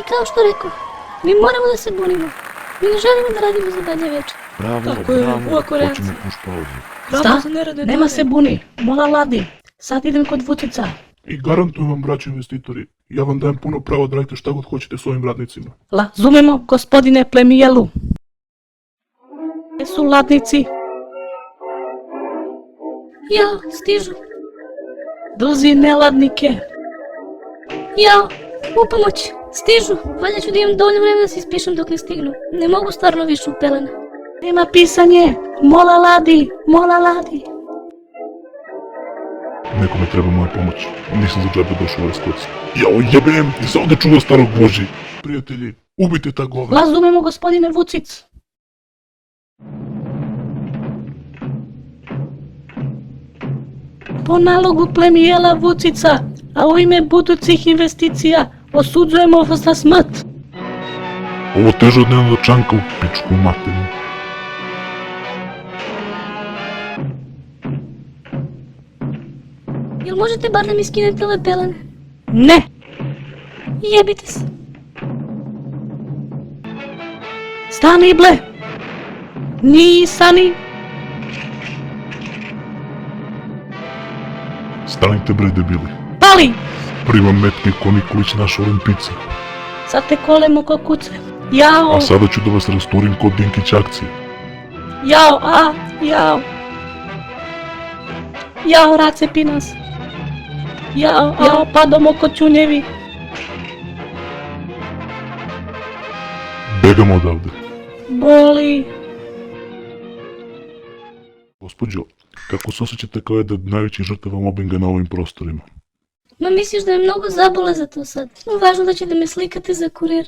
И kao što rekao, mi moramo da se bunimo. Mi ne želimo da radimo za badnje večer. Bravo, Tako je, bravo, ovako reacija. hoćemo puš pauzu. Sta? Nema se buni, mola ladi. Sad idem kod Vucica. I garantujem vam, braći investitori, ja vam dajem puno pravo da radite šta god hoćete s ovim radnicima. Razumemo, gospodine Plemijelu. Gdje su ladnici? Jao, stižu. Drži neladnike. Jao, u pomoć. Stižu. Valjda ću da imam dovoljno vremena da se ispišem dok ne stignu. Ne mogu stvarno više u pelene. Nema pisanje. Mola ladi, mola ladi. Nekome treba moja pomoć. Nisam za džabe došao u Leskovac. Jao, jebem, i samo da čuva starog Boži. Prijatelji, ubijte ta govna. Razumemo, gospodine Vucic. Po nalogu Plemijela Vucica, a u ime budućih investicija, osuđujemo vas za smrt. Ovo teže od Nenada Čanka u pičku materinu. Jel možete bar da mi skinete ove pelene? Ne. Jebite se. Stani ble. Nisani. Stanite bre debili. Pali. Primam metke ko Nikolić naš olimpica. Sad te kolemo ko kuce. Jao, A sada ću da vas rasturim kod Dinkić akcije. jao, a, jao. Jao, racepi nas. Jao, padamo ko čunjevi. Begamo odavde. Boli. Gospođo, kako se osjećate kao jedna od najvećih žrtava mobinga na ovim prostorima? Ma misliš da me mnogo zabole za to sad? Važno da će da me slikate za kurir.